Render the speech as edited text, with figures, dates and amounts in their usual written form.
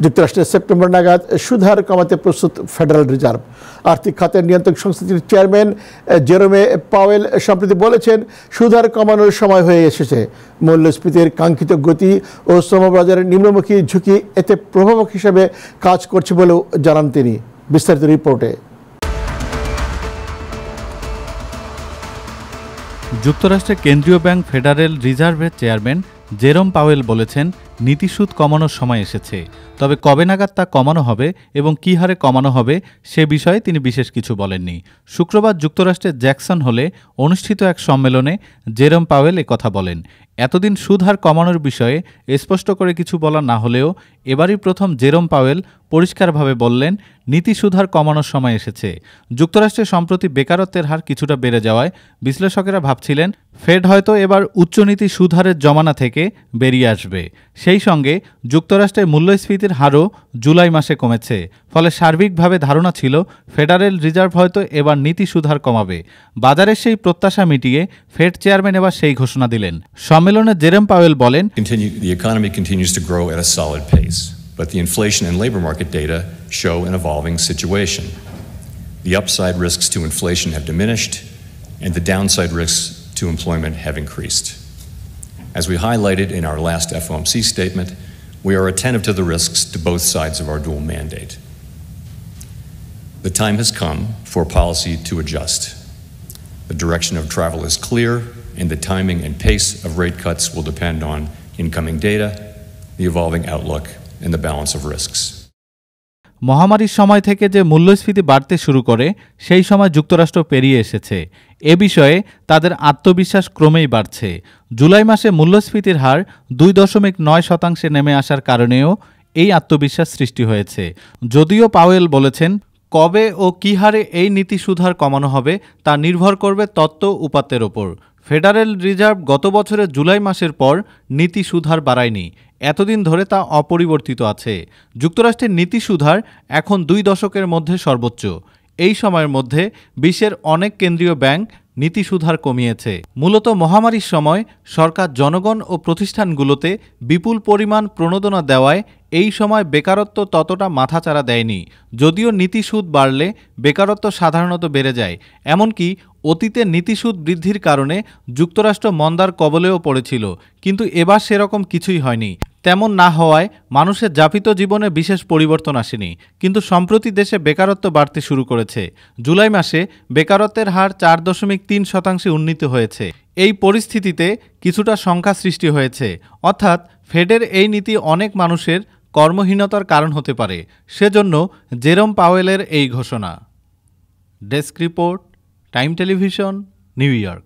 যুক্তরাষ্ট্রের সেপ্টেম্বর নাগাদ সুদ হার কমাতে প্রস্তুত ফেডারেল রিজার্ভ। আর্থিক খাতের নিয়ন্ত্রক সংস্থাটির চেয়ারম্যান জেরোমে পাওয়েল সম্প্রতি বলেছেন, সুদ হার কমানোর সময় হয়ে এসেছে। মূল্যস্ফীতির কাঙ্ক্ষিত গতি ও শ্রমবাজারের নিম্নমুখী ঝুঁকি এতে প্রভাবক হিসেবে কাজ করছে বলেও জানান তিনি। বিস্তারিত রিপোর্টে। যুক্তরাষ্ট্রের কেন্দ্রীয় ব্যাংক ফেডারেল রিজার্ভের চেয়ারম্যান জেরোম পাওয়েল বলেছেন, নীতিসুদ কমানোর সময় এসেছে, তবে কবে নাগাদ তা কমানো হবে এবং কী হারে কমানো হবে সে বিষয়ে তিনি বিশেষ কিছু বলেননি। শুক্রবার যুক্তরাষ্ট্রের জ্যাকসন হলে অনুষ্ঠিত এক সম্মেলনে জেরোম পাওয়েল একথা বলেন। এতদিন সুদ হার কমানোর বিষয়ে স্পষ্ট করে কিছু বলা না হলেও এবারই প্রথম জেরোম পাওয়েল পরিষ্কারভাবে বললেন, নীতি সুদ হার কমানোর সময় এসেছে। যুক্তরাষ্ট্রে সম্প্রতি বেকারত্বের হার কিছুটা বেড়ে যাওয়ায় বিশ্লেষকেরা ভাবছিলেন ফেড হয়তো এবার উচ্চনীতি সুদ হারের জমানা থেকে বেরিয়ে আসবে। সেই সঙ্গে যুক্তরাষ্ট্রের মূল্যস্ফীতির হারও জুলাই মাসে কমেছে, ফলে সার্বিকভাবে ধারণা ছিল ফেডারেল রিজার্ভ হয়তো এবার নীতি সুদ হার কমাবে। বাজারের সেই প্রত্যাশা মিটিয়ে ফেড চেয়ারম্যান এবার সেই ঘোষণা দিলেন। সম্মেলনে জেরোম পাওয়েল বলেন, The economy continues to grow at a solid pace, but the inflation and labor market data show an evolving situation. The upside risks to inflation have diminished, and the downside risks to employment have increased. As we highlighted in our last FOMC statement, we are attentive to the risks to both sides of our dual mandate. The time has come for policy to adjust. The direction of travel is clear, and the timing and pace of rate cuts will depend on incoming data, the evolving outlook, and the balance of risks. মহামারীর সময় থেকে যে মূল্যস্ফীতি বাড়তে শুরু করে সেই সময় যুক্তরাষ্ট্র পেরিয়ে এসেছে। এ বিষয়ে তাদের আত্মবিশ্বাস ক্রমেই বাড়ছে। জুলাই মাসে মূল্যস্ফীতির হার 2.9% নেমে আসার কারণেও এই আত্মবিশ্বাস সৃষ্টি হয়েছে। যদিও পাওয়েল বলেছেন, কবে ও কী হারে এই নীতি সুদ হার কমানো হবে তা নির্ভর করবে তত্ত্ব উপাত্তের ওপর। ফেডারেল রিজার্ভ গত বছরের জুলাই মাসের পর নীতি সুদ হার বাড়ায়নি। এতদিন ধরে তা অপরিবর্তিত আছে। যুক্তরাষ্ট্রের নীতি সুদ হার এখন 2 দশকের মধ্যে সর্বোচ্চ। এই সময়ের মধ্যে বিশ্বের অনেক কেন্দ্রীয় ব্যাংক নীতি সুদ হার কমিয়েছে। মূলত মহামারীর সময় সরকার জনগণ ও প্রতিষ্ঠানগুলোতে বিপুল পরিমাণ প্রণোদনা দেওয়ায় এই সময় বেকারত্ব ততটা মাথাচাড়া দেয়নি। যদিও নীতি সুদ বাড়লে বেকারত্ব সাধারণত বেড়ে যায়। এমনকি অতীতে নীতিসুদ বৃদ্ধির কারণে যুক্তরাষ্ট্র মন্দার কবলেও পড়েছিল, কিন্তু এবার সেরকম কিছুই হয়নি। তেমন না হওয়ায় মানুষের যাপিত জীবনে বিশেষ পরিবর্তন আসেনি, কিন্তু সম্প্রতি দেশে বেকারত্ব বাড়তে শুরু করেছে। জুলাই মাসে বেকারত্বের হার 4.3% উন্নীত হয়েছে। এই পরিস্থিতিতে কিছুটা শঙ্কা সৃষ্টি হয়েছে, অর্থাৎ ফেডের এই নীতি অনেক মানুষের কর্মহীনতার কারণ হতে পারে। সেজন্য জেরোম পাওয়েলের এই ঘোষণা। Desk report, time television, new York.